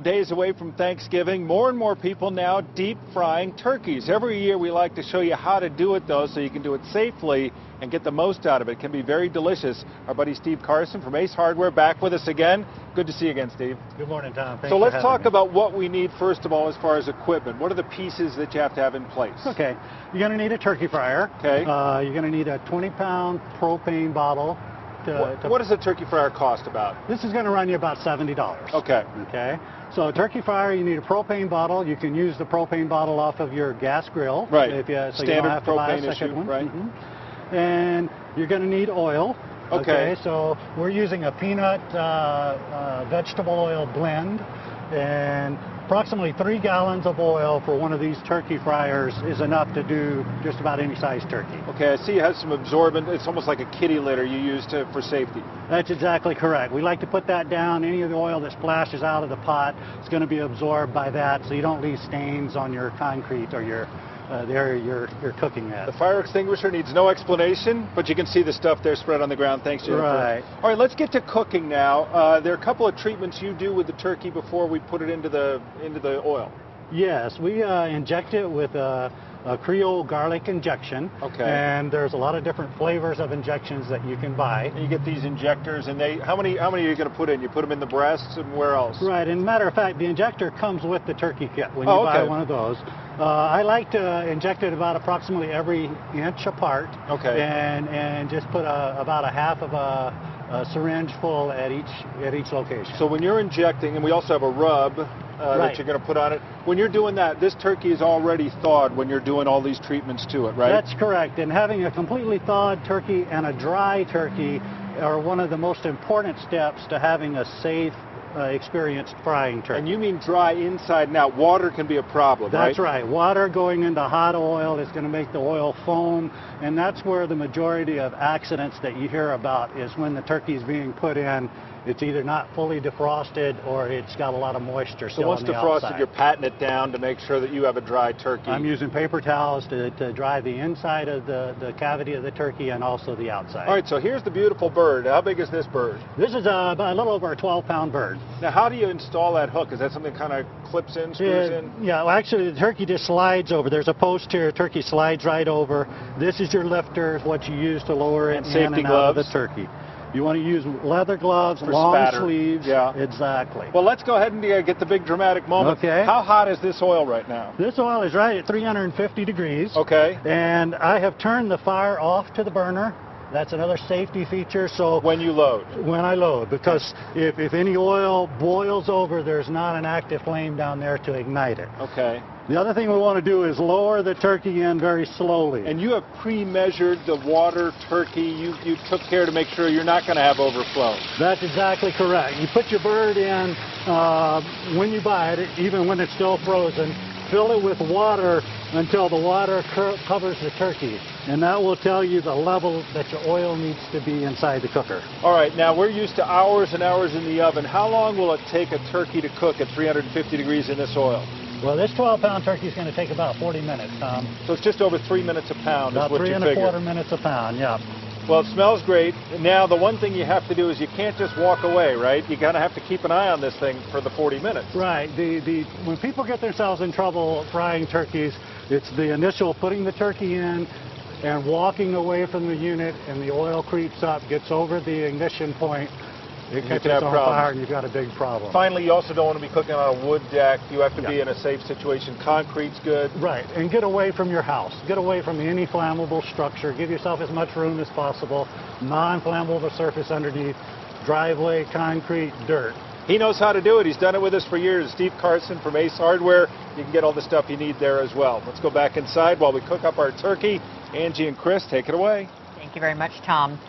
Days away from Thanksgiving, more and more people now deep frying turkeys. Every year we like to show you how to do it though, so you can do it safely and get the most out of it. It can be very delicious. Our buddy Steve Carson from Ace Hardware back with us again. Good to see you again, Steve. Good morning, Tom. Thanks so let's for talk having me. about what we need first of all as far as equipment. What are the pieces that you have to have in place? Okay, you're going to need a turkey fryer. Okay. You're going to need a 20-pound propane bottle. What does a turkey fryer cost about? This is going to run you about $70. Okay. Okay. So a turkey fryer, you need a propane bottle. You can use the propane bottle off of your gas grill. Right. So Standard you don't have to buy a propane second issue, one. right? And you're going to need oil. Okay. So we're using a peanut vegetable oil blend, and approximately 3 gallons of oil for one of these turkey fryers is enough to do just about any size turkey. Okay, I see you have some absorbent. It's almost like a kitty litter you use for safety. That's exactly correct. We like to put that down. Any of the oil that splashes out of the pot is going to be absorbed by that, so you don't leave stains on your concrete or your the area you're cooking at. The fire extinguisher needs no explanation, but you can see the stuff there spread on the ground. Thanks, Jennifer. Right. All right, let's get to cooking now. There are a couple of treatments you do with the turkey before we put it into the oil. Yes, we inject it with a Creole garlic injection. Okay. And there's a lot of different flavors of injections that you can buy. And you get these injectors, and how many are you going to put in? You put them in the breasts, and where else? Right. And matter of fact, the injector comes with the turkey kit when you buy one of those. I like to inject it about approximately every inch apart. Okay. And just put about a half of a syringe full at each location. So when you're injecting, and we also have a rub that you're going to put on it. When you're doing that, this turkey is already thawed when you're doing all these treatments to it, right? That's correct. And having a completely thawed turkey and a dry turkey are one of the most important steps to having a safe, experienced frying turkey. And you mean dry inside and out. Water can be a problem, That's right. Water going into hot oil is going to make the oil foam, and that's where the majority of accidents that you hear about is when the turkey is being put in. It's either not fully defrosted or it's got a lot of moisture still on the outside. So once defrosted, you're patting it down to make sure that you have a dry turkey. I'm using paper towels to dry the inside of the cavity of the turkey and also the outside. All right, so here's the beautiful bird. How big is this bird? This is about a little over a 12-pound bird. Now, how do you install that hook? Is that something that kind of clips in, screws in? Yeah, well, actually, the turkey just slides over. There's a post here. Turkey slides right over. This is your lifter, what you use to lower it in and out of the turkey. You want to use leather gloves, long sleeves. Yeah. Exactly. Well, let's go ahead and get the big dramatic moment. Okay. How hot is this oil right now? This oil is right at 350 degrees. Okay. And I have turned the fire off to the burner. That's another safety feature. So when you load? When I load, because if any oil boils over, there's not an active flame down there to ignite it. Okay. The other thing we want to do is lower the turkey in very slowly. And you have pre-measured the water turkey. You took care to make sure you're not going to have overflow. That's exactly correct. You put your bird in when you buy it, even when it's still frozen. Fill it with water until the water covers the turkey, and that will tell you the level that your oil needs to be inside the cooker. All right, now we're used to hours and hours in the oven. How long will it take a turkey to cook at 350 degrees in this oil? Well, this 12-pound turkey is going to take about 40 minutes, Tom. So it's just over 3 minutes a pound is what you figure. About 3 1/4 minutes a pound, yeah. Well, it smells great. Now, the one thing you have to do is you can't just walk away, right? You kind of have to keep an eye on this thing for the 40 minutes. Right. When people get themselves in trouble frying turkeys, it's the initial putting the turkey in and walking away from the unit, and the oil creeps up, gets over the ignition point. It catches on fire, and you've got a big problem. Finally, you also don't want to be cooking on a wood deck. You have to be in a safe situation. Concrete's good. Right, and get away from your house. Get away from any flammable structure. Give yourself as much room as possible. Non-flammable surface underneath. Driveway, concrete, dirt. He knows how to do it. He's done it with us for years. Steve Carson from Ace Hardware. You can get all the stuff you need there as well. Let's go back inside while we cook up our turkey. Angie and Chris, take it away. Thank you very much, Tom.